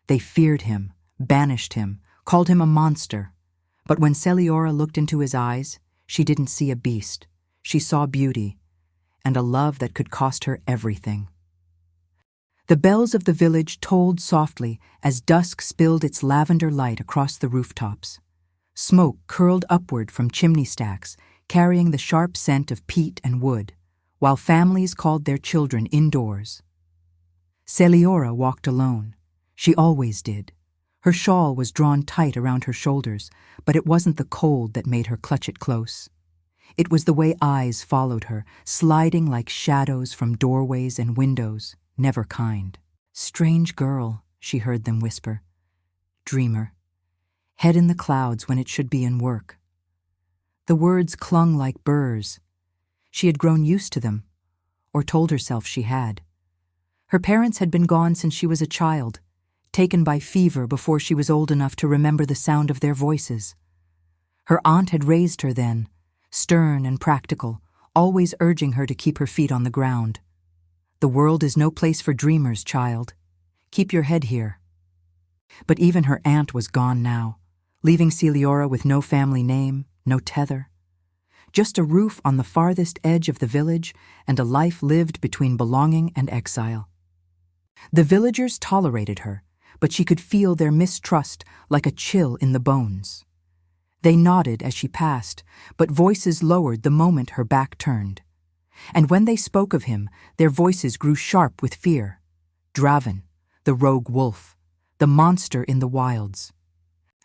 They feared him, banished him, called him a monster. But when Seliora looked into his eyes, she didn't see a beast. She saw beauty, and a love that could cost her everything. The bells of the village tolled softly as dusk spilled its lavender light across the rooftops. Smoke curled upward from chimney stacks, carrying the sharp scent of peat and wood, while families called their children indoors. Seliora walked alone. She always did. Her shawl was drawn tight around her shoulders, but it wasn't the cold that made her clutch it close. It was the way eyes followed her, sliding like shadows from doorways and windows, never kind. "Strange girl," she heard them whisper. "Dreamer. Head in the clouds when it should be in work." The words clung like burrs. She had grown used to them, or told herself she had. Her parents had been gone since she was a child, taken by fever before she was old enough to remember the sound of their voices. Her aunt had raised her then, stern and practical, always urging her to keep her feet on the ground. "The world is no place for dreamers, child. Keep your head here." But even her aunt was gone now, leaving Seliora with no family name, no tether. Just a roof on the farthest edge of the village and a life lived between belonging and exile. The villagers tolerated her, but she could feel their mistrust like a chill in the bones. They nodded as she passed, but voices lowered the moment her back turned. And when they spoke of him, their voices grew sharp with fear. Draven, the rogue wolf, the monster in the wilds.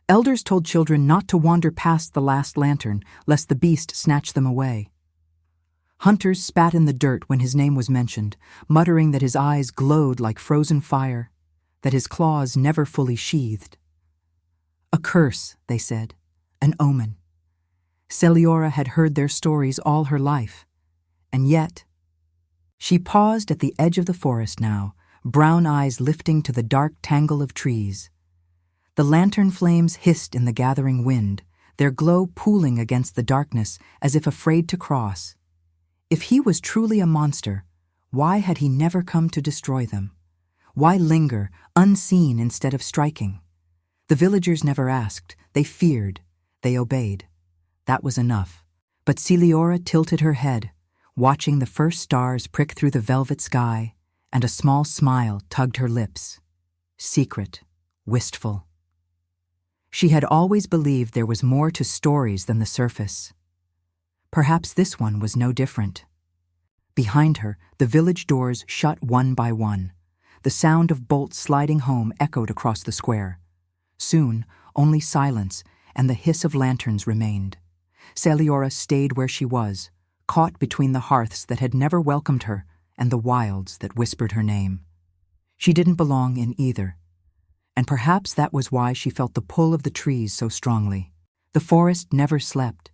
Elders told children not to wander past the last lantern, lest the beast snatch them away. Hunters spat in the dirt when his name was mentioned, muttering that his eyes glowed like frozen fire, that his claws never fully sheathed. A curse, they said, an omen. Seliora had heard their stories all her life, and yet... She paused at the edge of the forest now, brown eyes lifting to the dark tangle of trees. The lantern flames hissed in the gathering wind, their glow pooling against the darkness as if afraid to cross. If he was truly a monster, why had he never come to destroy them? Why linger, unseen instead of striking? The villagers never asked, they feared, they obeyed. That was enough. But Seliora tilted her head, watching the first stars prick through the velvet sky, and a small smile tugged her lips. Secret, wistful. She had always believed there was more to stories than the surface. Perhaps this one was no different. Behind her, the village doors shut one by one. The sound of bolts sliding home echoed across the square. Soon, only silence and the hiss of lanterns remained. Seliora stayed where she was, caught between the hearths that had never welcomed her and the wilds that whispered her name. She didn't belong in either, and perhaps that was why she felt the pull of the trees so strongly. The forest never slept.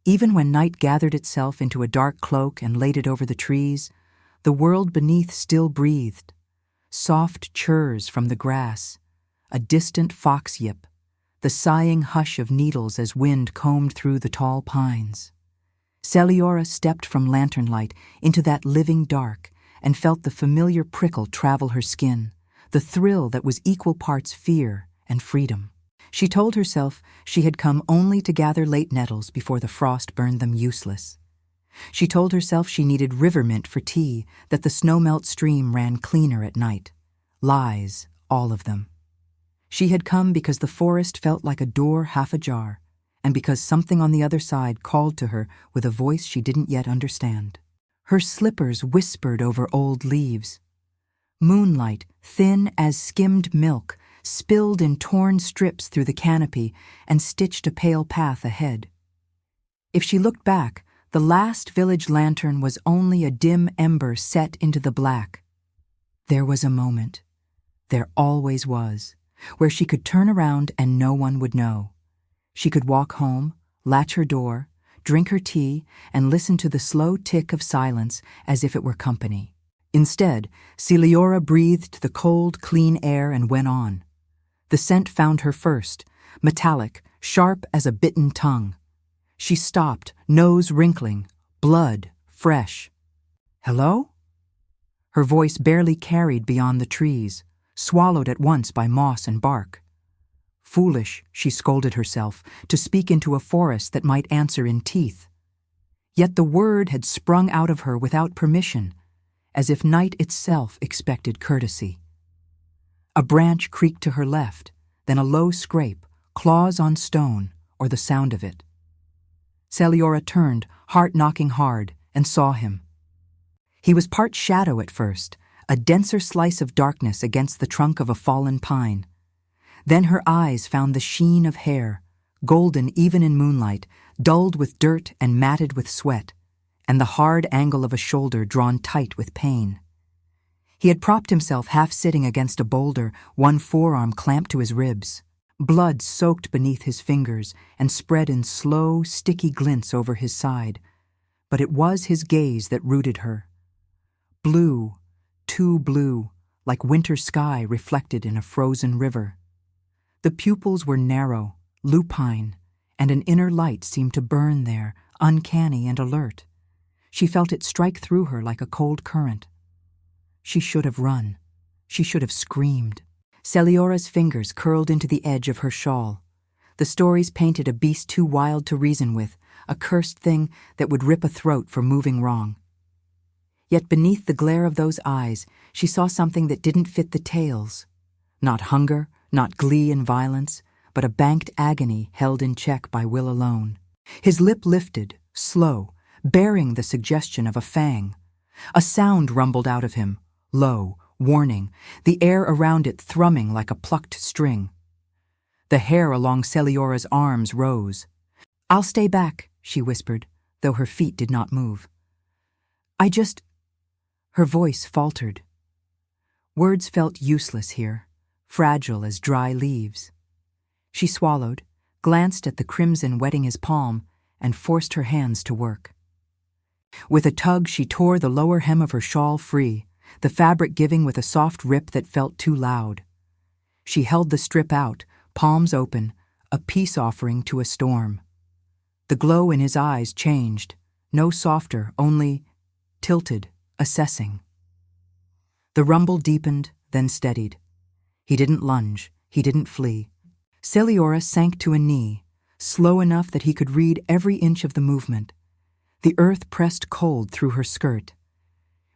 Even when night gathered itself into a dark cloak and laid it over the trees, the world beneath still breathed. Soft churs from the grass, a distant fox yip, the sighing hush of needles as wind combed through the tall pines. Seliora stepped from lantern light into that living dark and felt the familiar prickle travel her skin, the thrill that was equal parts fear and freedom. She told herself she had come only to gather late nettles before the frost burned them useless. She told herself she needed river mint for tea, that the snowmelt stream ran cleaner at night. Lies, all of them. She had come because the forest felt like a door half ajar, and because something on the other side called to her with a voice she didn't yet understand. Her slippers whispered over old leaves. Moonlight, thin as skimmed milk, spilled in torn strips through the canopy and stitched a pale path ahead. If she looked back, the last village lantern was only a dim ember set into the black. There was a moment, there always was, where she could turn around and no one would know. She could walk home, latch her door, drink her tea, and listen to the slow tick of silence as if it were company. Instead, Seliora breathed the cold, clean air and went on. The scent found her first, metallic, sharp as a bitten tongue. She stopped, nose wrinkling, blood fresh. "Hello?" Her voice barely carried beyond the trees, swallowed at once by moss and bark. Foolish, she scolded herself, to speak into a forest that might answer in teeth. Yet the word had sprung out of her without permission, as if night itself expected courtesy. A branch creaked to her left, then a low scrape, claws on stone, or the sound of it. Seliora turned, heart knocking hard, and saw him. He was part shadow at first, a denser slice of darkness against the trunk of a fallen pine. Then her eyes found the sheen of hair, golden even in moonlight, dulled with dirt and matted with sweat, and the hard angle of a shoulder drawn tight with pain. He had propped himself half-sitting against a boulder, one forearm clamped to his ribs. Blood soaked beneath his fingers and spread in slow, sticky glints over his side, but it was his gaze that rooted her. Blue, too blue, like winter sky reflected in a frozen river. The pupils were narrow, lupine, and an inner light seemed to burn there, uncanny and alert. She felt it strike through her like a cold current. She should have run. She should have screamed. Seliora's fingers curled into the edge of her shawl. The stories painted a beast too wild to reason with, a cursed thing that would rip a throat for moving wrong. Yet beneath the glare of those eyes, she saw something that didn't fit the tales. Not hunger, not glee and violence, but a banked agony held in check by will alone. His lip lifted, slow, bearing the suggestion of a fang. A sound rumbled out of him, low, warning, the air around it thrumming like a plucked string. The hair along Seliora's arms rose. "I'll stay back," she whispered, though her feet did not move. Her voice faltered. Words felt useless here, fragile as dry leaves. She swallowed, glanced at the crimson wetting his palm, and forced her hands to work. With a tug, she tore the lower hem of her shawl free, the fabric giving with a soft rip that felt too loud. She held the strip out, palms open, a peace offering to a storm. The glow in his eyes changed, no softer, only tilted, assessing. The rumble deepened, then steadied. He didn't lunge, he didn't flee. Seliora sank to a knee, slow enough that he could read every inch of the movement. The earth pressed cold through her skirt.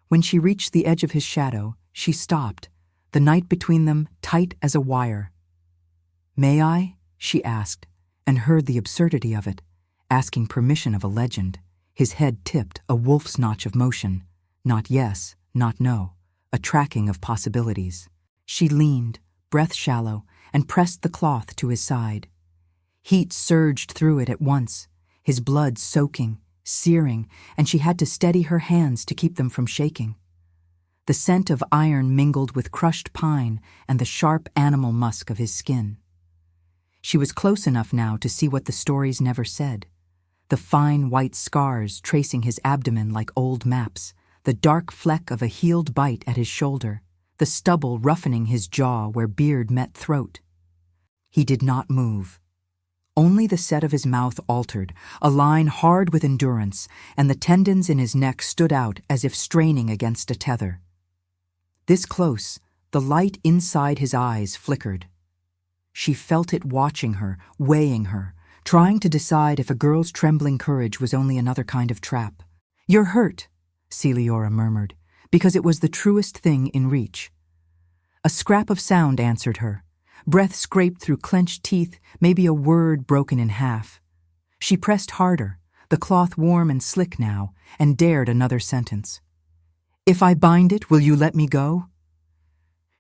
When she reached the edge of his shadow, she stopped, the night between them tight as a wire. "May I?" she asked, and heard the absurdity of it, asking permission of a legend, his head tipped, a wolf's notch of motion. Not yes, not no, a tracking of possibilities. She leaned, breath shallow, and pressed the cloth to his side. Heat surged through it at once, his blood soaking, searing, and she had to steady her hands to keep them from shaking. The scent of iron mingled with crushed pine and the sharp animal musk of his skin. She was close enough now to see what the stories never said. The fine white scars tracing his abdomen like old maps, the dark fleck of a healed bite at his shoulder, the stubble roughening his jaw where beard met throat. He did not move. Only the set of his mouth altered, a line hard with endurance, and the tendons in his neck stood out as if straining against a tether. This close, the light inside his eyes flickered. She felt it watching her, weighing her, trying to decide if a girl's trembling courage was only another kind of trap. "You're hurt," Seliora murmured, because it was the truest thing in reach. A scrap of sound answered her. Breath scraped through clenched teeth, maybe a word broken in half. She pressed harder, the cloth warm and slick now, and dared another sentence. "If I bind it, will you let me go?"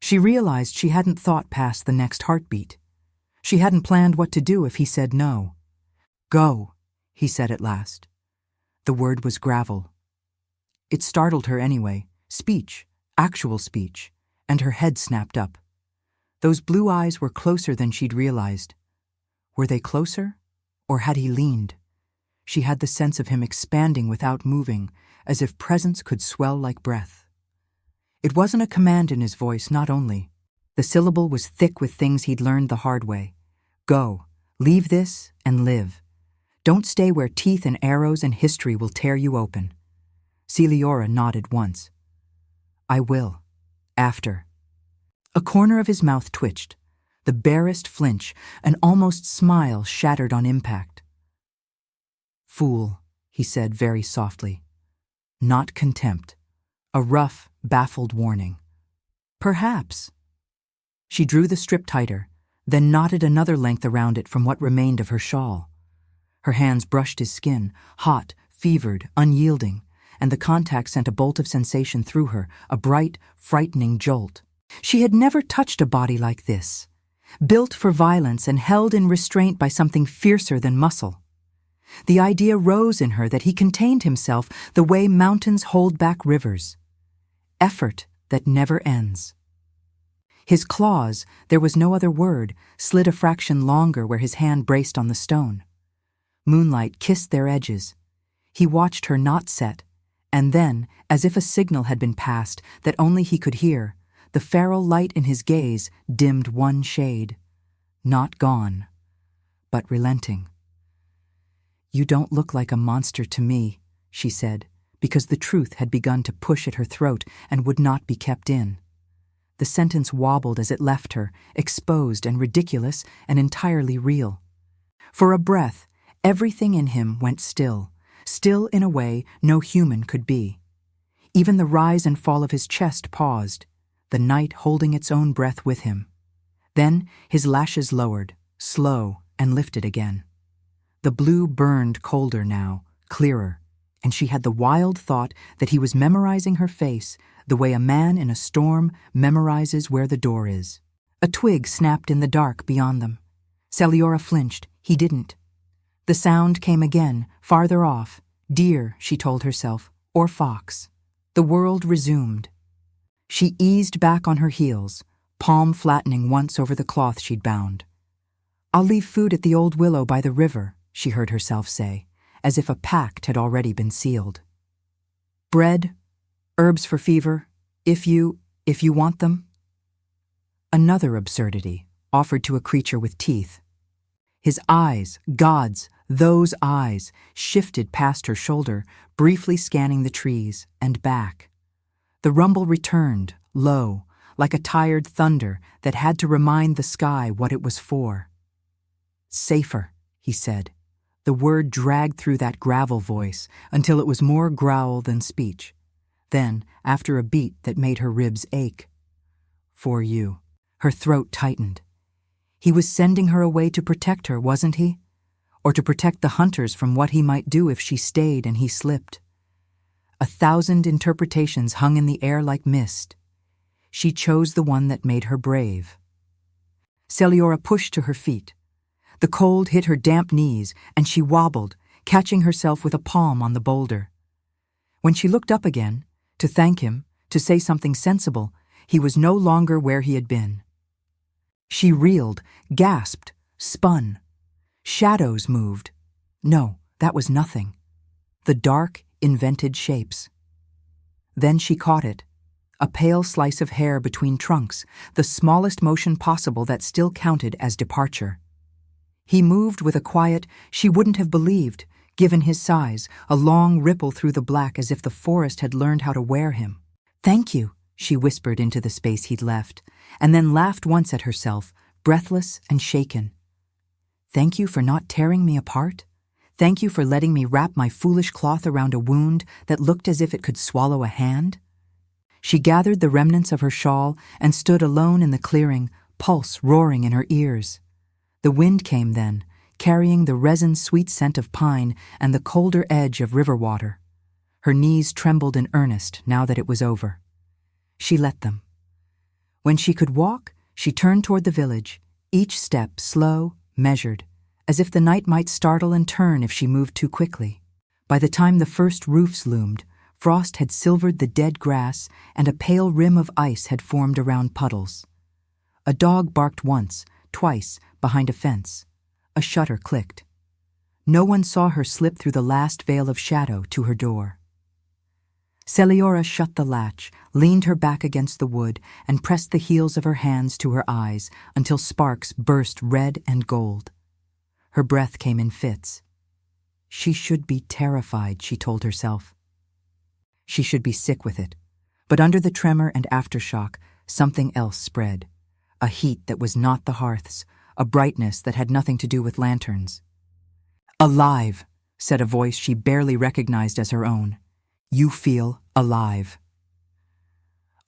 She realized she hadn't thought past the next heartbeat. She hadn't planned what to do if he said no. "Go," he said at last. The word was gravel. It startled her anyway, speech, actual speech, and her head snapped up. Those blue eyes were closer than she'd realized. Were they closer, or had he leaned? She had the sense of him expanding without moving, as if presence could swell like breath. It wasn't a command in his voice, not only. The syllable was thick with things he'd learned the hard way. Go, leave this, and live. Don't stay where teeth and arrows and history will tear you open. Seliora nodded once. "I will. After." A corner of his mouth twitched, the barest flinch, an almost smile shattered on impact. "Fool," he said very softly. Not contempt. A rough, baffled warning. "Perhaps." She drew the strip tighter, then knotted another length around it from what remained of her shawl. Her hands brushed his skin, hot, fevered, unyielding, and the contact sent a bolt of sensation through her, a bright, frightening jolt. She had never touched a body like this, built for violence and held in restraint by something fiercer than muscle. The idea rose in her that he contained himself the way mountains hold back rivers. Effort that never ends. His claws, there was no other word, slid a fraction longer where his hand braced on the stone. Moonlight kissed their edges. He watched her not set, and then, as if a signal had been passed that only he could hear, the feral light in his gaze dimmed one shade. Not gone, but relenting. "You don't look like a monster to me," she said, because the truth had begun to push at her throat and would not be kept in. The sentence wobbled as it left her, exposed and ridiculous and entirely real. For a breath, everything in him went still in a way no human could be. Even the rise and fall of his chest paused, the night holding its own breath with him. Then his lashes lowered, slow, and lifted again. The blue burned colder now, clearer, and she had the wild thought that he was memorizing her face the way a man in a storm memorizes where the door is. A twig snapped in the dark beyond them. Seliora flinched. He didn't. The sound came again, farther off. Deer, she told herself, or fox. The world resumed. She eased back on her heels, palm flattening once over the cloth she'd bound. "I'll leave food at the old willow by the river," she heard herself say, as if a pact had already been sealed. "Bread, herbs for fever, if you want them." Another absurdity, offered to a creature with teeth. His eyes, God's, those eyes, shifted past her shoulder, briefly scanning the trees and back. The rumble returned, low, like a tired thunder that had to remind the sky what it was for. "Safer," he said. The word dragged through that gravel voice until it was more growl than speech. Then, after a beat that made her ribs ache. "For you." Her throat tightened. He was sending her away to protect her, wasn't he? Or to protect the hunters from what he might do if she stayed and he slipped. 1,000 interpretations hung in the air like mist. She chose the one that made her brave. Seliora pushed to her feet. The cold hit her damp knees, and she wobbled, catching herself with a palm on the boulder. When she looked up again, to thank him, to say something sensible, he was no longer where he had been. She reeled, gasped, spun. Shadows moved. No, that was nothing. The dark, invented shapes. Then she caught it. A pale slice of hair between trunks, the smallest motion possible that still counted as departure. He moved with a quiet she wouldn't have believed, given his size, a long ripple through the black as if the forest had learned how to wear him. "Thank you," she whispered into the space he'd left, and then laughed once at herself, breathless and shaken. "Thank you for not tearing me apart. Thank you for letting me wrap my foolish cloth around a wound that looked as if it could swallow a hand." She gathered the remnants of her shawl and stood alone in the clearing, pulse roaring in her ears. The wind came then, carrying the resin-sweet scent of pine and the colder edge of river water. Her knees trembled in earnest now that it was over. She let them. When she could walk, she turned toward the village, each step slow, measured, as if the night might startle and turn if she moved too quickly. By the time the first roofs loomed, frost had silvered the dead grass and a pale rim of ice had formed around puddles. A dog barked once, twice, behind a fence. A shutter clicked. No one saw her slip through the last veil of shadow to her door. Seliora shut the latch, leaned her back against the wood, and pressed the heels of her hands to her eyes until sparks burst red and gold. Her breath came in fits. She should be terrified, she told herself. She should be sick with it. But under the tremor and aftershock, something else spread. A heat that was not the hearth's, a brightness that had nothing to do with lanterns. "Alive," said a voice she barely recognized as her own. "You feel alive."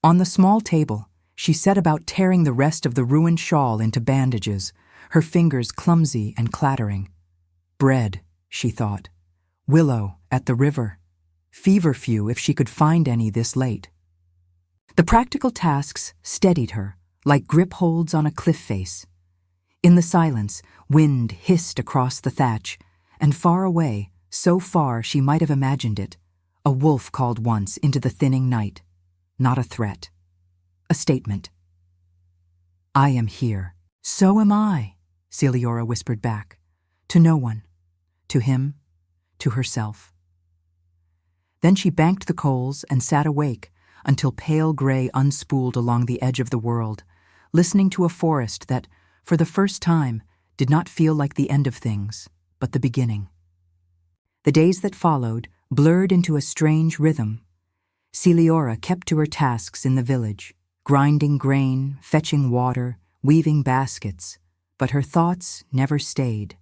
On the small table, she set about tearing the rest of the ruined shawl into bandages, her fingers clumsy and clattering. Bread, she thought. Willow at the river. Feverfew if she could find any this late. The practical tasks steadied her, like grip holds on a cliff face. In the silence, wind hissed across the thatch, and far away, so far she might have imagined it, a wolf called once into the thinning night. Not a threat. A statement. "I am here." "So am I," Seliora whispered back. To no one. To him. To herself. Then she banked the coals and sat awake until pale gray unspooled along the edge of the world, listening to a forest that, for the first time, did not feel like the end of things, but the beginning. The days that followed blurred into a strange rhythm. Seliora kept to her tasks in the village, grinding grain, fetching water, weaving baskets, but her thoughts never stayed.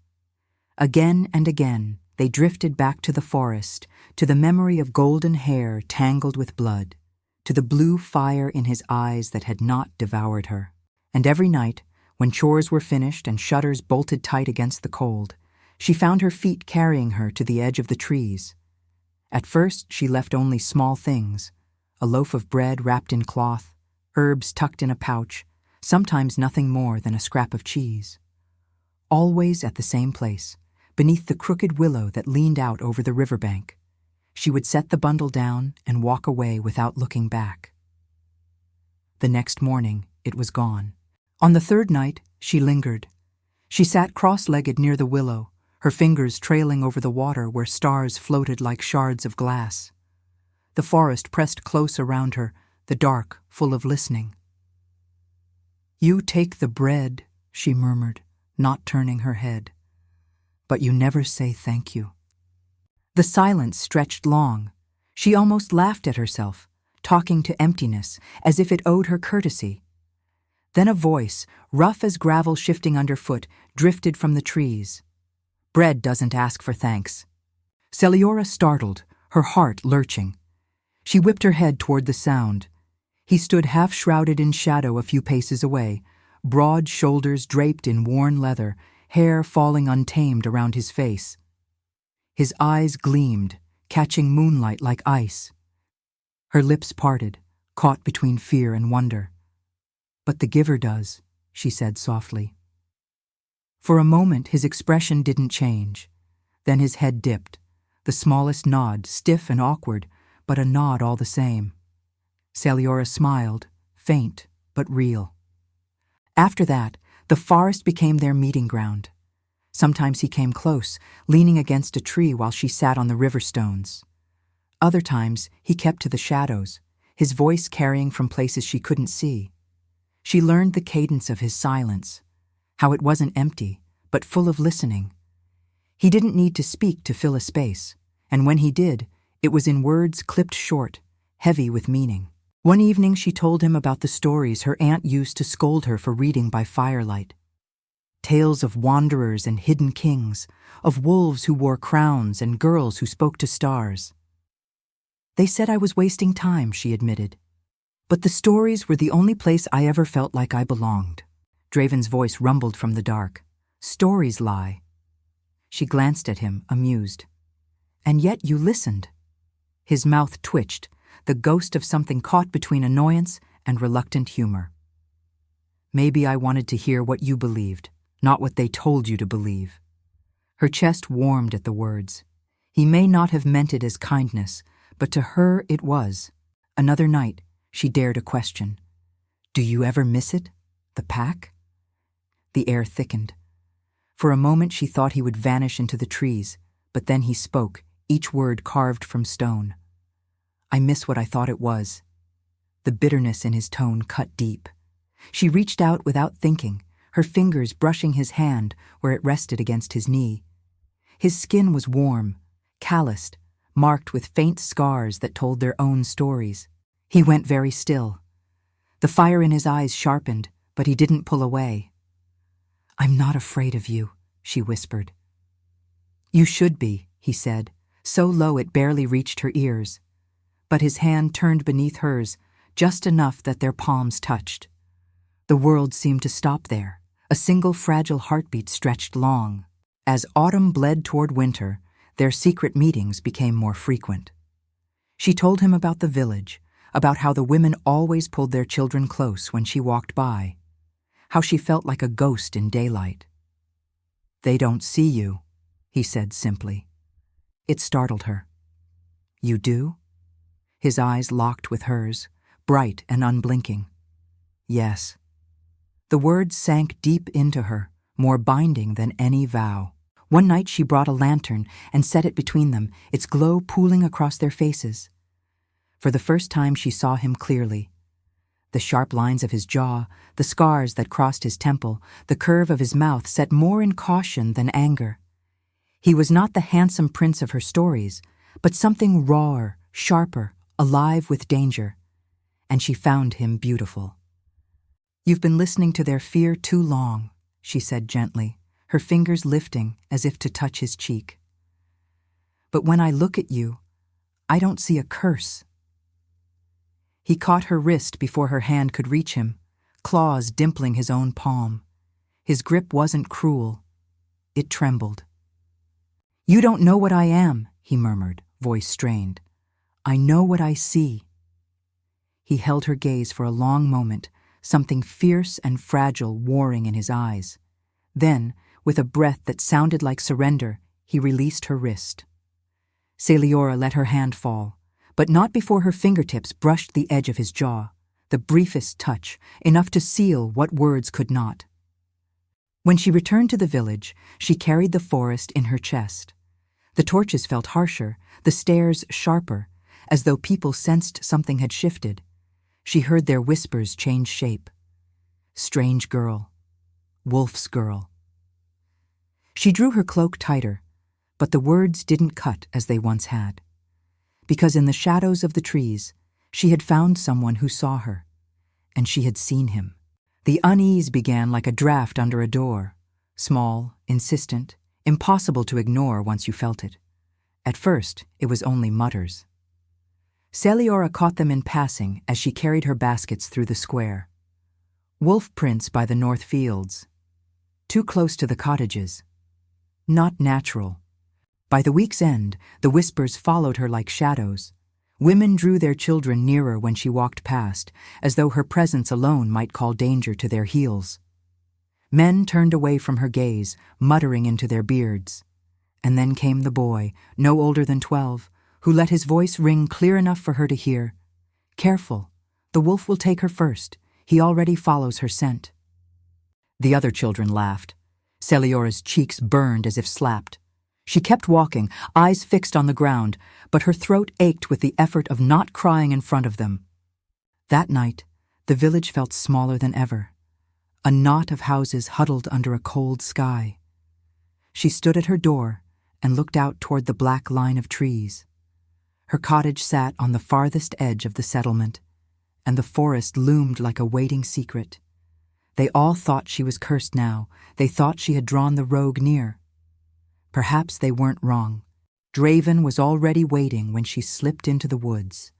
Again and again, they drifted back to the forest, to the memory of golden hair tangled with blood, to the blue fire in his eyes that had not devoured her. And every night, when chores were finished and shutters bolted tight against the cold, she found her feet carrying her to the edge of the trees. At first, she left only small things, a loaf of bread wrapped in cloth, herbs tucked in a pouch, sometimes nothing more than a scrap of cheese. Always at the same place, beneath the crooked willow that leaned out over the riverbank. She would set the bundle down and walk away without looking back. The next morning, it was gone. On the third night, she lingered. She sat cross-legged near the willow, her fingers trailing over the water where stars floated like shards of glass. The forest pressed close around her, the dark full of listening. "You take the bread," she murmured, not turning her head. "But you never say thank you." The silence stretched long. She almost laughed at herself, talking to emptiness, as if it owed her courtesy. Then a voice, rough as gravel shifting underfoot, drifted from the trees. "Bread doesn't ask for thanks." Seliora startled, her heart lurching. She whipped her head toward the sound. He stood half-shrouded in shadow a few paces away, broad shoulders draped in worn leather, hair falling untamed around his face. His eyes gleamed, catching moonlight like ice. Her lips parted, caught between fear and wonder. "But the giver does," she said softly. For a moment his expression didn't change. Then his head dipped, the smallest nod, stiff and awkward, but a nod all the same. Seliora smiled, faint but real. After that, the forest became their meeting ground. Sometimes he came close, leaning against a tree while she sat on the river stones. Other times, he kept to the shadows, his voice carrying from places she couldn't see. She learned the cadence of his silence, how it wasn't empty, but full of listening. He didn't need to speak to fill a space, and when he did, it was in words clipped short, heavy with meaning. One evening she told him about the stories her aunt used to scold her for reading by firelight. Tales of wanderers and hidden kings, of wolves who wore crowns and girls who spoke to stars. "They said I was wasting time," she admitted. "But the stories were the only place I ever felt like I belonged." Draven's voice rumbled from the dark. "Stories lie." She glanced at him, amused. "And yet you listened." His mouth twitched, the ghost of something caught between annoyance and reluctant humor. "Maybe I wanted to hear what you believed, not what they told you to believe." Her chest warmed at the words. He may not have meant it as kindness, but to her it was. Another night, she dared a question. "Do you ever miss it? The pack?" The air thickened. For a moment she thought he would vanish into the trees, but then he spoke, each word carved from stone. "I miss what I thought it was." The bitterness in his tone cut deep. She reached out without thinking, her fingers brushing his hand where it rested against his knee. His skin was warm, calloused, marked with faint scars that told their own stories. He went very still. The fire in his eyes sharpened, but he didn't pull away. "I'm not afraid of you," she whispered. "You should be," he said, so low it barely reached her ears. But his hand turned beneath hers, just enough that their palms touched. The world seemed to stop there. A single fragile heartbeat stretched long. As autumn bled toward winter, their secret meetings became more frequent. She told him about the village, about how the women always pulled their children close when she walked by, how she felt like a ghost in daylight. "They don't see you," he said simply. It startled her. "You do?" His eyes locked with hers, bright and unblinking. "Yes." The words sank deep into her, more binding than any vow. One night she brought a lantern and set it between them, its glow pooling across their faces. For the first time she saw him clearly. The sharp lines of his jaw, the scars that crossed his temple, the curve of his mouth set more in caution than anger. He was not the handsome prince of her stories, but something rawer, sharper, alive with danger. And she found him beautiful. "You've been listening to their fear too long," she said gently, her fingers lifting as if to touch his cheek. "But when I look at you, I don't see a curse." He caught her wrist before her hand could reach him, claws dimpling his own palm. His grip wasn't cruel. It trembled. "You don't know what I am," he murmured, voice strained. "I know what I see." He held her gaze for a long moment, something fierce and fragile warring in his eyes. Then, with a breath that sounded like surrender, he released her wrist. Seliora let her hand fall, but not before her fingertips brushed the edge of his jaw, the briefest touch, enough to seal what words could not. When she returned to the village, she carried the forest in her chest. The torches felt harsher, the stares sharper, as though people sensed something had shifted. She heard their whispers change shape. Strange girl. Wolf's girl. She drew her cloak tighter, but the words didn't cut as they once had. Because in the shadows of the trees, she had found someone who saw her, and she had seen him. The unease began like a draft under a door, small, insistent, impossible to ignore once you felt it. At first, it was only mutters. Seliora caught them in passing as she carried her baskets through the square. Wolf prints by the north fields. Too close to the cottages. Not natural. By the week's end, the whispers followed her like shadows. Women drew their children nearer when she walked past, as though her presence alone might call danger to their heels. Men turned away from her gaze, muttering into their beards. And then came the boy, no older than 12, who let his voice ring clear enough for her to hear. "Careful, the wolf will take her first. He already follows her scent." The other children laughed. Seliora's cheeks burned as if slapped. She kept walking, eyes fixed on the ground, but her throat ached with the effort of not crying in front of them. That night, the village felt smaller than ever. A knot of houses huddled under a cold sky. She stood at her door and looked out toward the black line of trees. Her cottage sat on the farthest edge of the settlement, and the forest loomed like a waiting secret. They all thought she was cursed now. They thought she had drawn the rogue near. Perhaps they weren't wrong. Draven was already waiting when she slipped into the woods.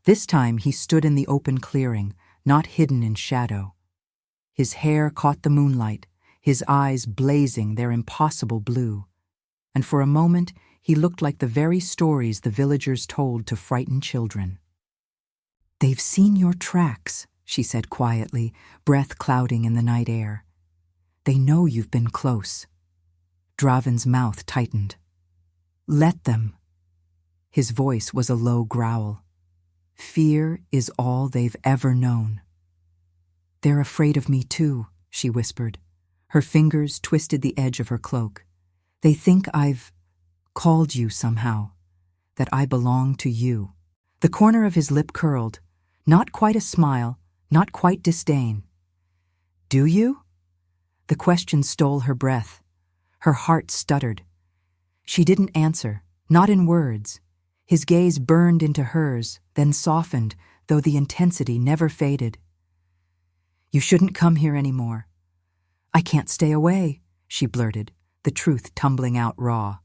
This time he stood in the open clearing, not hidden in shadow. His hair caught the moonlight, his eyes blazing their impossible blue. And for a moment he looked like the very stories the villagers told to frighten children. "They've seen your tracks," she said quietly, breath clouding in the night air. "They know you've been close." Draven's mouth tightened. "Let them." His voice was a low growl. "Fear is all they've ever known." "They're afraid of me too," she whispered. Her fingers twisted the edge of her cloak. "They think I've called you somehow, that I belong to you." The corner of his lip curled, not quite a smile, not quite disdain. "Do you?" The question stole her breath. Her heart stuttered. She didn't answer, not in words. His gaze burned into hers, then softened, though the intensity never faded. You shouldn't come here anymore. I can't stay away, she blurted, the truth tumbling out raw.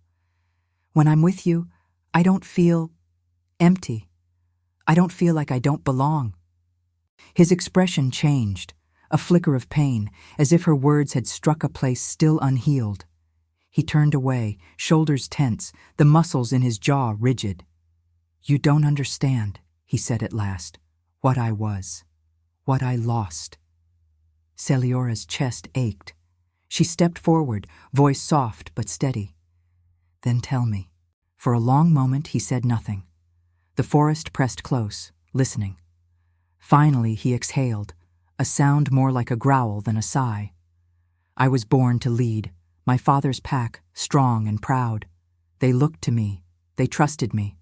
When I'm with you, I don't feel empty. I don't feel like I don't belong. His expression changed, a flicker of pain, as if her words had struck a place still unhealed. He turned away, shoulders tense, the muscles in his jaw rigid. You don't understand, he said at last, what I was, what I lost. Seliora's chest ached. She stepped forward, voice soft but steady. Then tell me. For a long moment he said nothing. The forest pressed close, listening. Finally he exhaled, a sound more like a growl than a sigh. I was born to lead, my father's pack, strong and proud. They looked to me, they trusted me.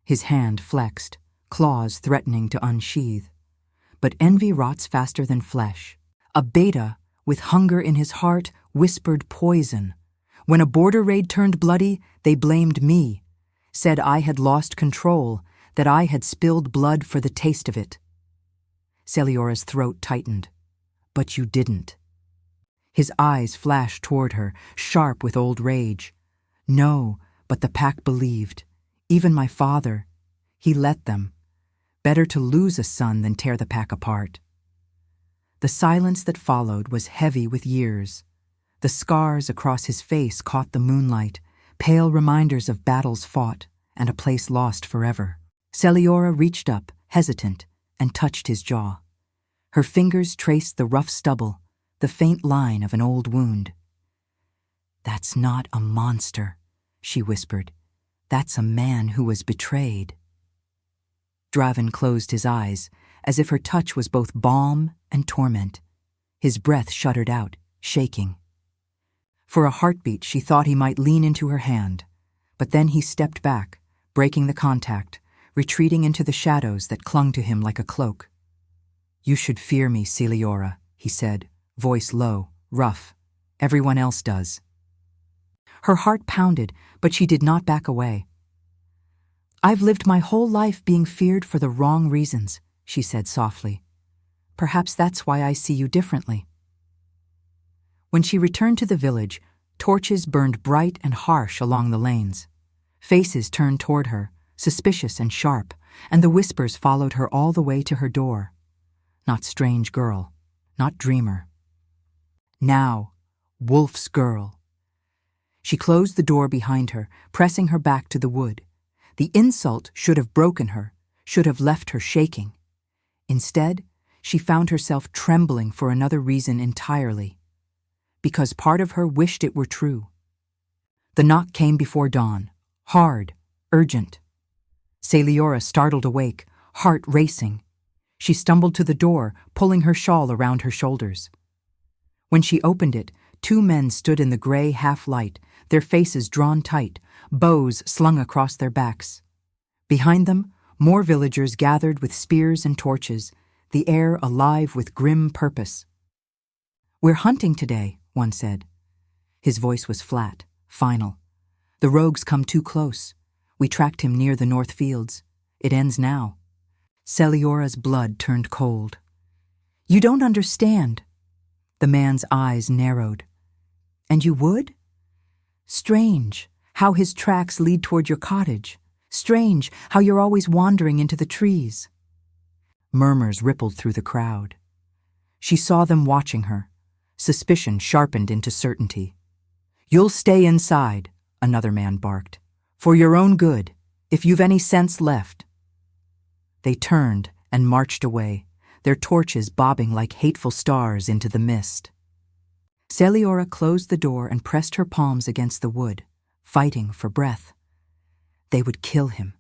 His hand flexed, claws threatening to unsheathe. But envy rots faster than flesh. A beta, with hunger in his heart, whispered poison. When a border raid turned bloody, they blamed me, said I had lost control, that I had spilled blood for the taste of it. Seliora's throat tightened. But you didn't. His eyes flashed toward her, sharp with old rage. No, but the pack believed. Even my father. He let them. Better to lose a son than tear the pack apart. The silence that followed was heavy with years. The scars across his face caught the moonlight, pale reminders of battles fought and a place lost forever. Seliora reached up, hesitant, and touched his jaw. Her fingers traced the rough stubble, the faint line of an old wound. That's not a monster, she whispered. That's a man who was betrayed. Draven closed his eyes, as if her touch was both balm and torment. His breath shuddered out, shaking. For a heartbeat she thought he might lean into her hand, but then he stepped back, breaking the contact, retreating into the shadows that clung to him like a cloak. You should fear me, Seliora, he said, voice low, rough. Everyone else does. Her heart pounded, but she did not back away. I've lived my whole life being feared for the wrong reasons, she said softly. Perhaps that's why I see you differently. When she returned to the village, torches burned bright and harsh along the lanes. Faces turned toward her, suspicious and sharp, and the whispers followed her all the way to her door. Not strange girl, not dreamer. Now, wolf's girl. She closed the door behind her, pressing her back to the wood. The insult should have broken her, should have left her shaking. Instead, she found herself trembling for another reason entirely. Because part of her wished it were true. The knock came before dawn, hard, urgent. Seliora startled awake, heart racing. She stumbled to the door, pulling her shawl around her shoulders. When she opened it, 2 men stood in the gray half-light, their faces drawn tight, bows slung across their backs. Behind them, more villagers gathered with spears and torches, the air alive with grim purpose. We're hunting today, one said. His voice was flat, final. The rogue's come too close. We tracked him near the north fields. It ends now. Seliora's blood turned cold. You don't understand. The man's eyes narrowed. And you would? Strange, how his tracks lead toward your cottage. Strange, how you're always wandering into the trees. Murmurs rippled through the crowd. She saw them watching her. Suspicion sharpened into certainty. You'll stay inside, another man barked. For your own good, if you've any sense left. They turned and marched away, their torches bobbing like hateful stars into the mist. Seliora closed the door and pressed her palms against the wood, fighting for breath. They would kill him.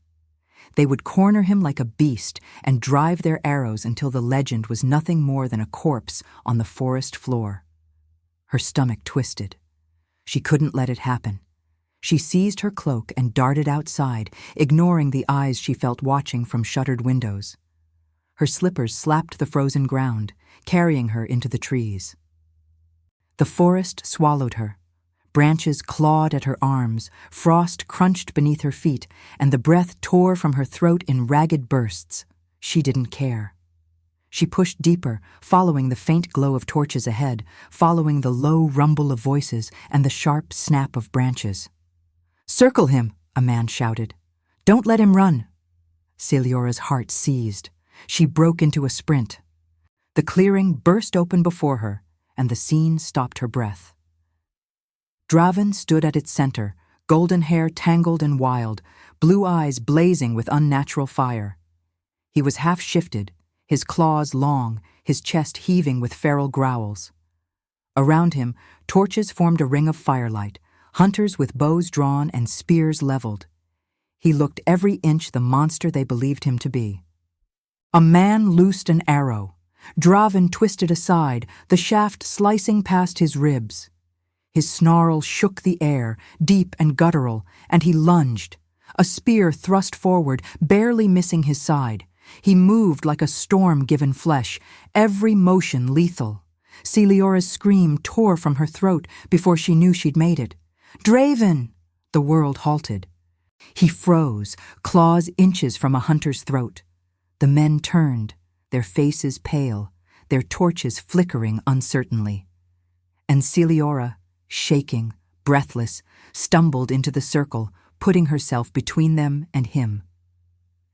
They would corner him like a beast and drive their arrows until the legend was nothing more than a corpse on the forest floor. Her stomach twisted. She couldn't let it happen. She seized her cloak and darted outside, ignoring the eyes she felt watching from shuttered windows. Her slippers slapped the frozen ground, carrying her into the trees. The forest swallowed her. Branches clawed at her arms, frost crunched beneath her feet, and the breath tore from her throat in ragged bursts. She didn't care. She pushed deeper, following the faint glow of torches ahead, following the low rumble of voices and the sharp snap of branches. "Circle him," a man shouted. "Don't let him run." Seliora's heart seized. She broke into a sprint. The clearing burst open before her, and the scene stopped her breath. Draven stood at its center, golden hair tangled and wild, blue eyes blazing with unnatural fire. He was half-shifted, his claws long, his chest heaving with feral growls. Around him, torches formed a ring of firelight, hunters with bows drawn and spears leveled. He looked every inch the monster they believed him to be. A man loosed an arrow. Draven twisted aside, the shaft slicing past his ribs. His snarl shook the air, deep and guttural, and he lunged. A spear thrust forward, barely missing his side. He moved like a storm-given flesh, every motion lethal. Seliora's scream tore from her throat before she knew she'd made it. "Draven!" The world halted. He froze, claws inches from a hunter's throat. The men turned, their faces pale, their torches flickering uncertainly. And Seliora, shaking, breathless, stumbled into the circle, putting herself between them and him.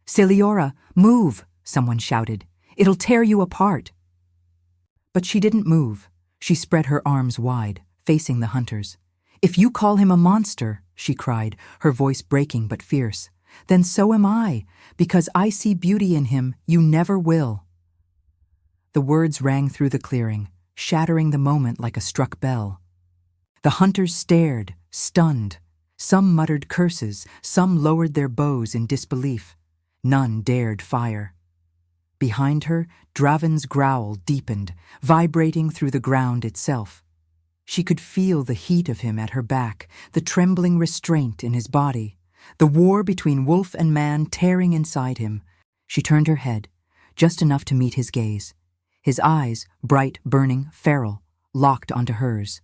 "Seliora, move!" someone shouted. "It'll tear you apart." But she didn't move. She spread her arms wide, facing the hunters. "If you call him a monster," she cried, her voice breaking but fierce, "then so am I, because I see beauty in him you never will." The words rang through the clearing, shattering the moment like a struck bell. The hunters stared, stunned. Some muttered curses, some lowered their bows in disbelief. None dared fire. Behind her, Draven's growl deepened, vibrating through the ground itself. She could feel the heat of him at her back, the trembling restraint in his body, the war between wolf and man tearing inside him. She turned her head, just enough to meet his gaze. His eyes, bright, burning, feral, locked onto hers.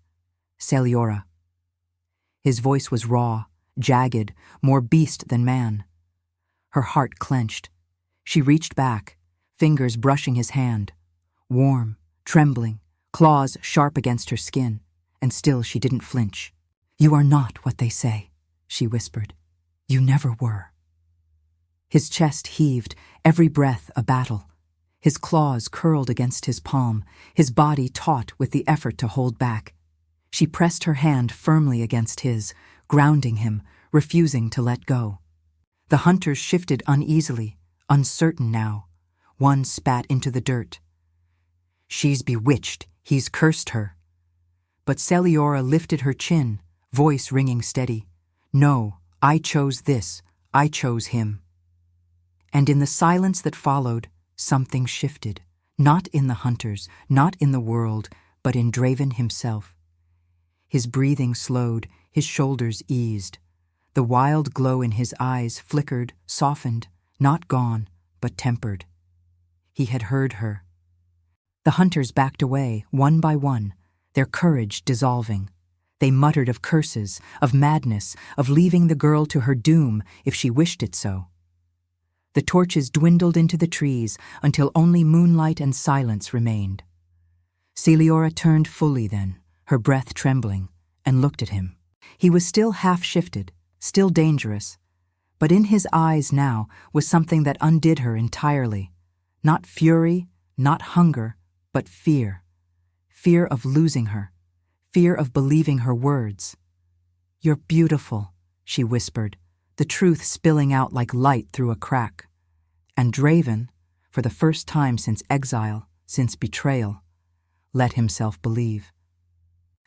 "Seliora." His voice was raw, jagged, more beast than man. Her heart clenched. She reached back, fingers brushing his hand. Warm, trembling, claws sharp against her skin, and still she didn't flinch. "You are not what they say," she whispered. "You never were." His chest heaved, every breath a battle. His claws curled against his palm, his body taut with the effort to hold back. She pressed her hand firmly against his, grounding him, refusing to let go. The hunters shifted uneasily, uncertain now. One spat into the dirt. "She's bewitched. He's cursed her." But Seliora lifted her chin, voice ringing steady. "No, I chose this. I chose him." And in the silence that followed, something shifted. Not in the hunters, not in the world, but in Draven himself. His breathing slowed, his shoulders eased. The wild glow in his eyes flickered, softened, not gone, but tempered. He had heard her. The hunters backed away, one by one, their courage dissolving. They muttered of curses, of madness, of leaving the girl to her doom if she wished it so. The torches dwindled into the trees until only moonlight and silence remained. Seliora turned fully then, her breath trembling, and looked at him. He was still half-shifted, still dangerous, but in his eyes now was something that undid her entirely. Not fury, not hunger, but fear. Fear of losing her, fear of believing her words. "You're beautiful," she whispered, the truth spilling out like light through a crack. And Draven, for the first time since exile, since betrayal, let himself believe.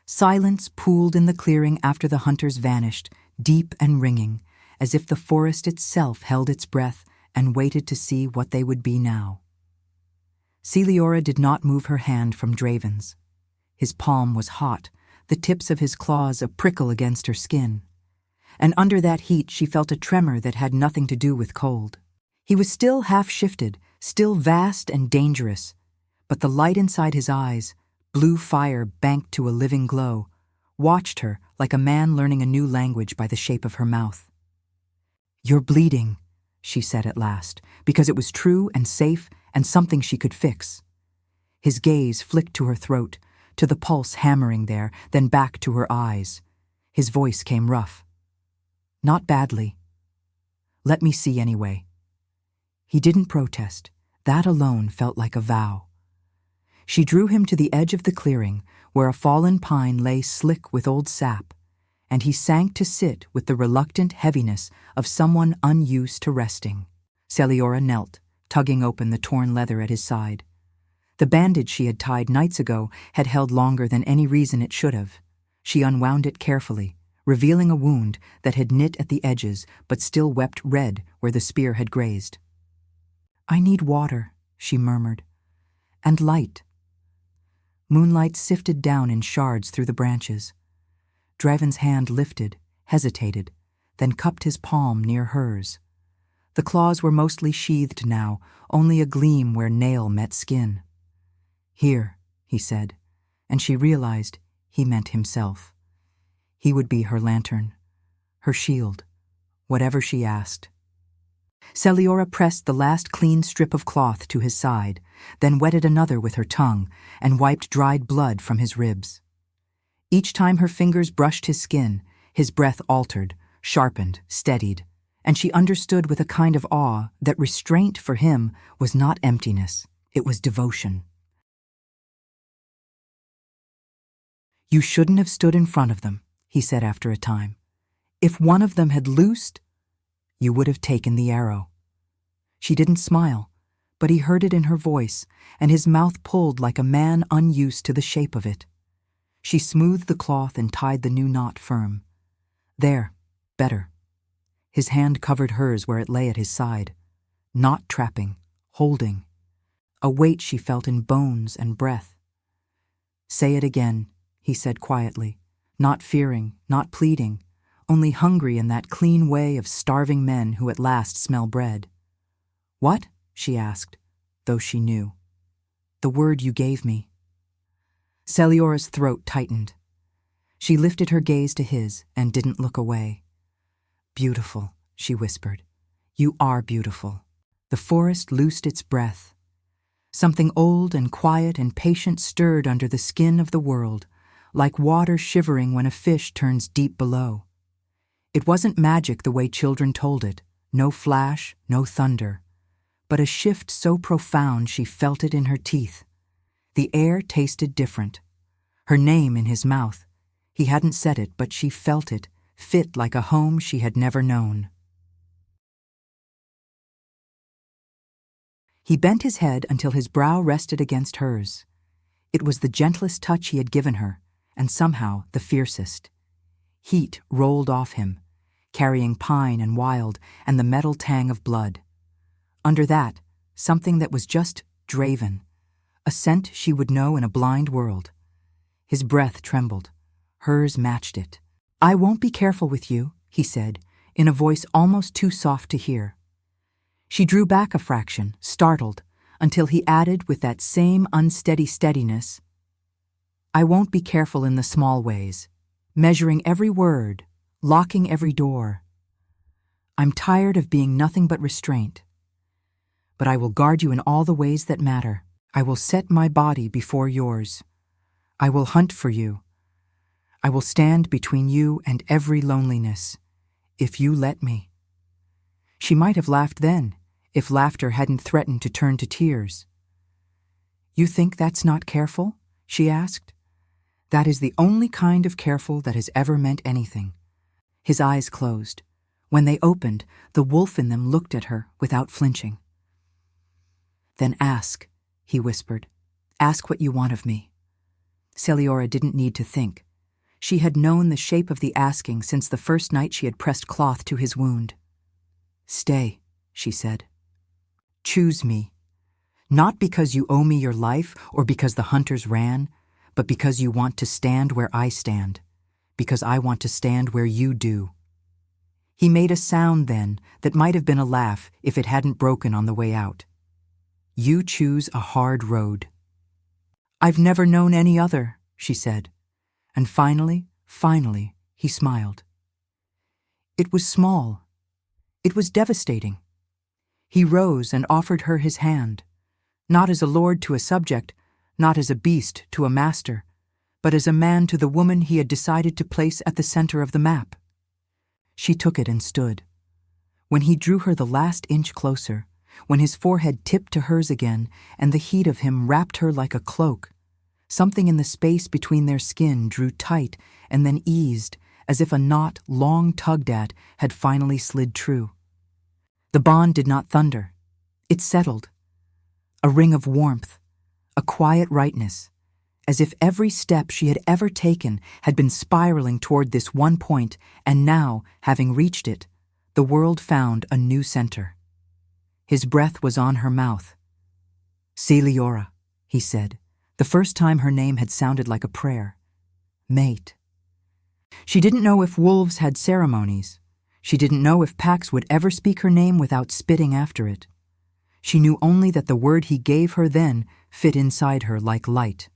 Silence pooled in the clearing after the hunters vanished, deep and ringing, as if the forest itself held its breath and waited to see what they would be now. Seliora did not move her hand from Draven's. His palm was hot, the tips of his claws a prickle against her skin. And under that heat she felt a tremor that had nothing to do with cold. He was still half-shifted, still vast and dangerous, but the light inside his eyes, blue fire banked to a living glow, watched her like a man learning a new language by the shape of her mouth. "You're bleeding," she said at last, because it was true and safe and something she could fix. His gaze flicked to her throat, to the pulse hammering there, then back to her eyes. His voice came rough. "Not badly. Let me see anyway." He didn't protest. That alone felt like a vow. She drew him to the edge of the clearing, where a fallen pine lay slick with old sap, and he sank to sit with the reluctant heaviness of someone unused to resting. Seliora knelt, tugging open the torn leather at his side. The bandage she had tied nights ago had held longer than any reason it should have. She unwound it carefully, revealing a wound that had knit at the edges but still wept red where the spear had grazed. "I need water," she murmured, "and light." Moonlight sifted down in shards through the branches. Draven's hand lifted, hesitated, then cupped his palm near hers. The claws were mostly sheathed now, only a gleam where nail met skin. "Here," he said, and she realized he meant himself. He would be her lantern, her shield, whatever she asked. Seliora pressed the last clean strip of cloth to his side, then wetted another with her tongue and wiped dried blood from his ribs. Each time her fingers brushed his skin, his breath altered, sharpened, steadied, and she understood with a kind of awe that restraint for him was not emptiness, it was devotion. "You shouldn't have stood in front of them," he said after a time. "If one of them had loosed, you would have taken the arrow." She didn't smile, but he heard it in her voice, and his mouth pulled like a man unused to the shape of it. She smoothed the cloth and tied the new knot firm. There, better. His hand covered hers where it lay at his side, not trapping, holding, a weight she felt in bones and breath. "Say it again," he said quietly, not fearing, not pleading, only hungry in that clean way of starving men who at last smell bread. "What?" she asked, though she knew. "The word you gave me." Seliora's throat tightened. She lifted her gaze to his and didn't look away. "Beautiful," she whispered. "You are beautiful." The forest loosed its breath. Something old and quiet and patient stirred under the skin of the world, like water shivering when a fish turns deep below. It wasn't magic the way children told it, no flash, no thunder, but a shift so profound she felt it in her teeth. The air tasted different. Her name in his mouth. He hadn't said it, but she felt it, fit like a home she had never known. He bent his head until his brow rested against hers. It was the gentlest touch he had given her, and somehow the fiercest. Heat rolled off him, carrying pine and wild and the metal tang of blood. Under that, something that was just Draven, a scent she would know in a blind world. His breath trembled. Hers matched it. "I won't be careful with you," he said, in a voice almost too soft to hear. She drew back a fraction, startled, until he added with that same unsteady steadiness, "I won't be careful in the small ways, measuring every word, locking every door. I'm tired of being nothing but restraint. But I will guard you in all the ways that matter. I will set my body before yours. I will hunt for you. I will stand between you and every loneliness, if you let me." She might have laughed then, if laughter hadn't threatened to turn to tears. "You think that's not careful?" she asked. "That is the only kind of careful that has ever meant anything." His eyes closed. When they opened, the wolf in them looked at her without flinching. "Then ask," he whispered. "Ask what you want of me." Seliora didn't need to think. She had known the shape of the asking since the first night she had pressed cloth to his wound. "Stay," she said. "Choose me. Not because you owe me your life or because the hunters ran, but because you want to stand where I stand, because I want to stand where you do." He made a sound then that might have been a laugh if it hadn't broken on the way out. "You choose a hard road." "I've never known any other," she said. And finally, he smiled. It was small. It was devastating. He rose and offered her his hand, not as a lord to a subject, not as a beast to a master, but as a man to the woman he had decided to place at the center of the map. She took it and stood. When he drew her the last inch closer, when his forehead tipped to hers again and the heat of him wrapped her like a cloak, something in the space between their skin drew tight and then eased, as if a knot long tugged at had finally slid true. The bond did not thunder. It settled. A ring of warmth, a quiet rightness, as if every step she had ever taken had been spiraling toward this one point, and now, having reached it, the world found a new center. His breath was on her mouth. "Seliora," he said, the first time her name had sounded like a prayer. Mate. She didn't know if wolves had ceremonies. She didn't know if packs would ever speak her name without spitting after it. She knew only that the word he gave her then fit inside her like light.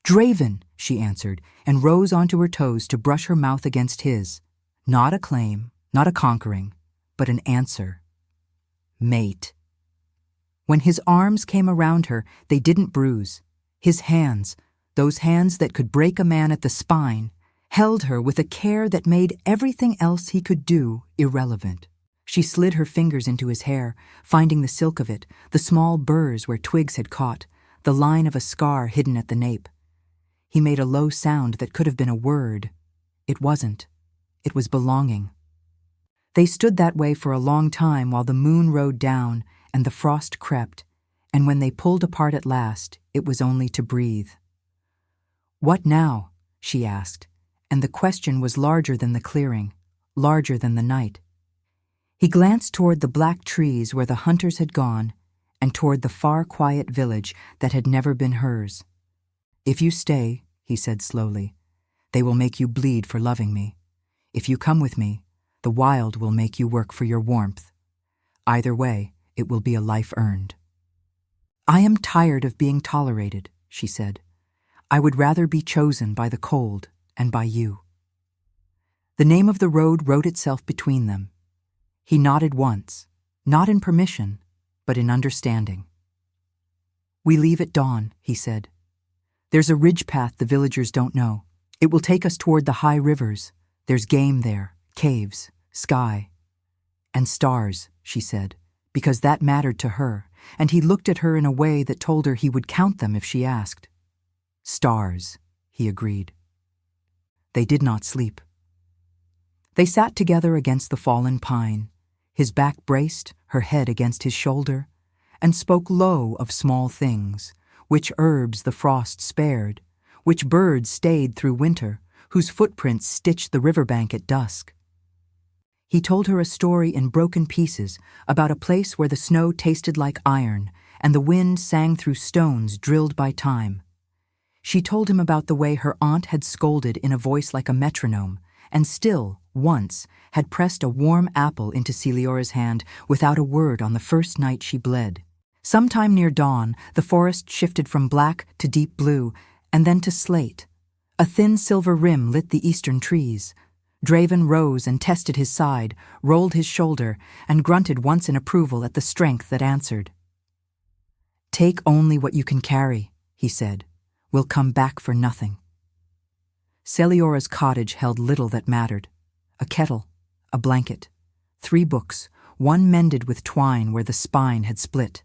"Draven," she answered, and rose onto her toes to brush her mouth against his. Not a claim, not a conquering, but an answer. Mate. When his arms came around her, they didn't bruise. His hands, those hands that could break a man at the spine, held her with a care that made everything else he could do irrelevant. She slid her fingers into his hair, finding the silk of it, the small burrs where twigs had caught, the line of a scar hidden at the nape. He made a low sound that could have been a word. It wasn't. It was belonging. They stood that way for a long time while the moon rode down and the frost crept, and when they pulled apart at last, it was only to breathe. "What now?" she asked, and the question was larger than the clearing, larger than the night. He glanced toward the black trees where the hunters had gone and toward the far quiet village that had never been hers. "If you stay," he said slowly, "they will make you bleed for loving me. If you come with me, the wild will make you work for your warmth. Either way, it will be a life earned." "I am tired of being tolerated," she said. "I would rather be chosen by the cold and by you." The name of the road wrote itself between them. He nodded once, not in permission, but in understanding. "We leave at dawn," he said. "There's a ridge path the villagers don't know. It will take us toward the high rivers. There's game there, caves, sky. And stars," she said, because that mattered to her, and he looked at her in a way that told her he would count them if she asked. "Stars," he agreed. They did not sleep. They sat together against the fallen pine, his back braced, her head against his shoulder, and spoke low of small things, which herbs the frost spared, which birds stayed through winter, whose footprints stitched the riverbank at dusk. He told her a story in broken pieces about a place where the snow tasted like iron and the wind sang through stones drilled by time. She told him about the way her aunt had scolded in a voice like a metronome, and still, once, had pressed a warm apple into Seliora's hand without a word on the first night she bled. Sometime near dawn, the forest shifted from black to deep blue, and then to slate. A thin silver rim lit the eastern trees. Draven rose and tested his side, rolled his shoulder, and grunted once in approval at the strength that answered. "Take only what you can carry," he said. "We'll come back for nothing." Seliora's cottage held little that mattered. A kettle, a blanket, 3 books, one mended with twine where the spine had split.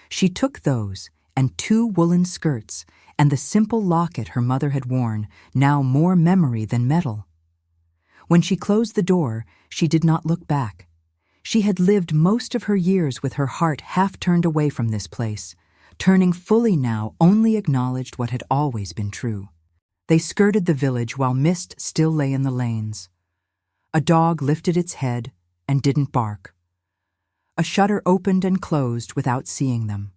She took those and 2 woolen skirts and the simple locket her mother had worn, now more memory than metal. When she closed the door, she did not look back. She had lived most of her years with her heart half turned away from this place. Turning fully now only acknowledged what had always been true. They skirted the village while mist still lay in the lanes. A dog lifted its head and didn't bark. A shutter opened and closed without seeing them.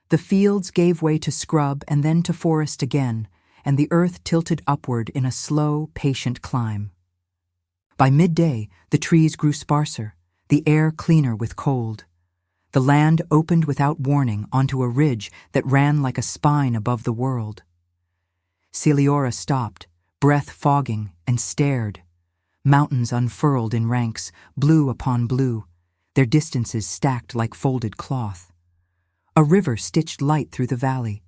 The fields gave way to scrub and then to forest again, and the earth tilted upward in a slow, patient climb. By midday, the trees grew sparser, the air cleaner with cold. The land opened without warning onto a ridge that ran like a spine above the world. Seliora stopped, breath fogging, and stared. Mountains unfurled in ranks, blue upon blue, their distances stacked like folded cloth. A river stitched light through the valley,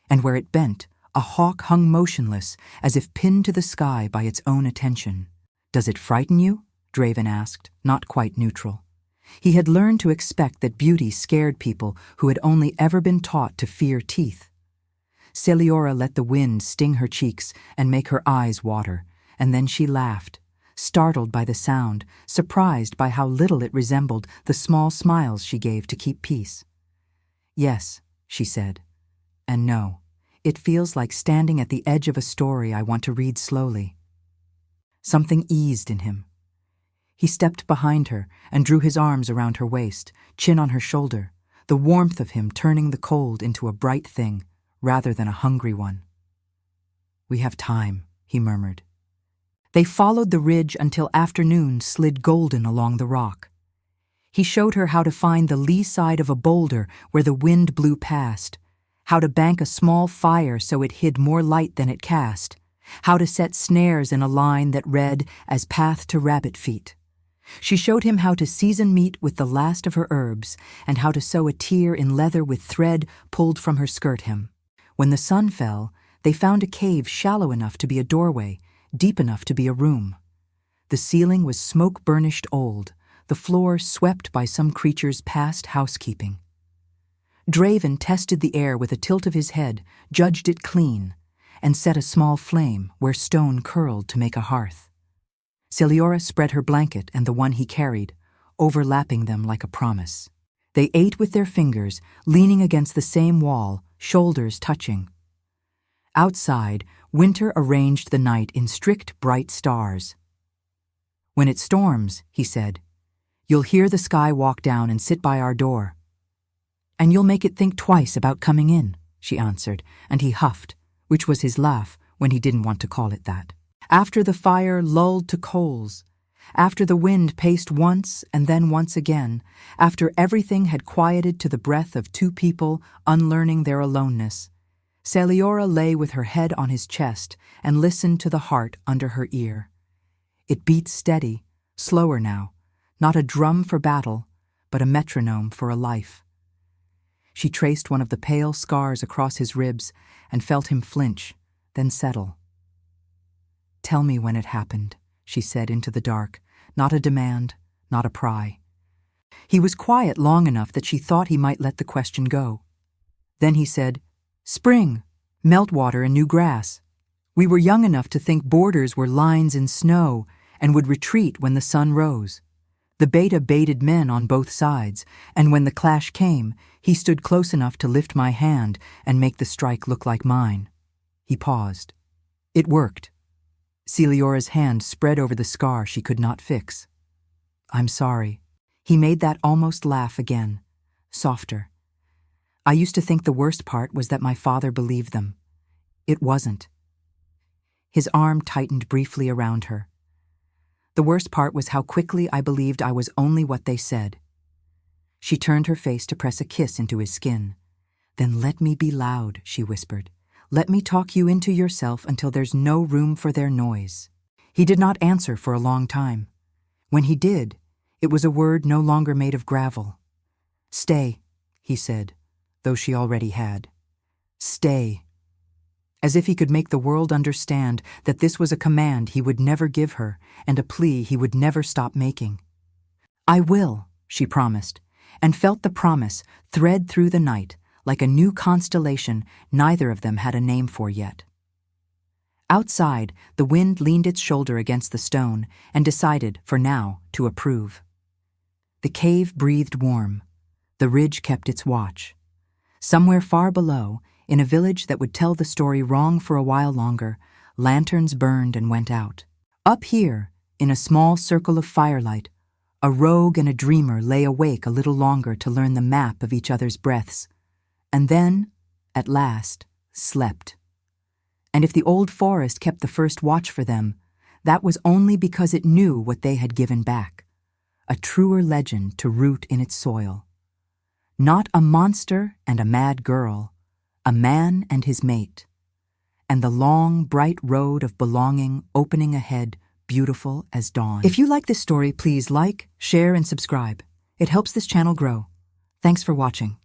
and where it bent, a hawk hung motionless, as if pinned to the sky by its own attention. "Does it frighten you?" Draven asked, not quite neutral. He had learned to expect that beauty scared people who had only ever been taught to fear teeth. Seliora let the wind sting her cheeks and make her eyes water, and then she laughed, startled by the sound, surprised by how little it resembled the small smiles she gave to keep peace. "Yes," she said, "and no. It feels like standing at the edge of a story I want to read slowly." Something eased in him. He stepped behind her and drew his arms around her waist, chin on her shoulder, the warmth of him turning the cold into a bright thing rather than a hungry one. "We have time," he murmured. They followed the ridge until afternoon slid golden along the rock. He showed her how to find the lee side of a boulder where the wind blew past, how to bank a small fire so it hid more light than it cast, how to set snares in a line that read as path to rabbit feet. She showed him how to season meat with the last of her herbs and how to sew a tear in leather with thread pulled from her skirt hem. When the sun fell, they found a cave shallow enough to be a doorway, deep enough to be a room. The ceiling was smoke-burnished old, the floor swept by some creature's past housekeeping. Draven tested the air with a tilt of his head, judged it clean, and set a small flame where stone curled to make a hearth. Seliora spread her blanket and the one he carried, overlapping them like a promise. They ate with their fingers, leaning against the same wall, shoulders touching. Outside, winter arranged the night in strict, bright stars. "When it storms," he said, "you'll hear the sky walk down and sit by our door." "And you'll make it think twice about coming in," she answered, and he huffed, which was his laugh when he didn't want to call it that. After the fire lulled to coals, after the wind paced once and then once again, after everything had quieted to the breath of two people unlearning their aloneness, Seliora lay with her head on his chest and listened to the heart under her ear. It beat steady, slower now, not a drum for battle, but a metronome for a life. She traced one of the pale scars across his ribs and felt him flinch, then settle. "Tell me when it happened," she said into the dark, not a demand, not a pry. He was quiet long enough that she thought he might let the question go. Then he said, "Spring, meltwater and new grass. We were young enough to think borders were lines in snow and would retreat when the sun rose. The beta baited men on both sides, and when the clash came, he stood close enough to lift my hand and make the strike look like mine." He paused. "It worked." Seliora's hand spread over the scar she could not fix. "I'm sorry." He made that almost laugh again, softer. "I used to think the worst part was that my father believed them. It wasn't." His arm tightened briefly around her. "The worst part was how quickly I believed I was only what they said." She turned her face to press a kiss into his skin. "Then let me be loud," she whispered. "Let me talk you into yourself until there's no room for their noise." He did not answer for a long time. When he did, it was a word no longer made of gravel. "Stay," he said, though she already had. "Stay." As if he could make the world understand that this was a command he would never give her and a plea he would never stop making. "I will," she promised, and felt the promise thread through the night like a new constellation neither of them had a name for yet. Outside, the wind leaned its shoulder against the stone and decided, for now, to approve. The cave breathed warm. The ridge kept its watch. Somewhere far below, in a village that would tell the story wrong for a while longer, lanterns burned and went out. Up here, in a small circle of firelight, a rogue and a dreamer lay awake a little longer to learn the map of each other's breaths, and then, at last, slept. And if the old forest kept the first watch for them, that was only because it knew what they had given back, a truer legend to root in its soil. Not a monster and a mad girl, a man and his mate, and the long, bright road of belonging opening ahead, beautiful as dawn. If you like this story, please like, share, and subscribe. It helps this channel grow. Thanks for watching.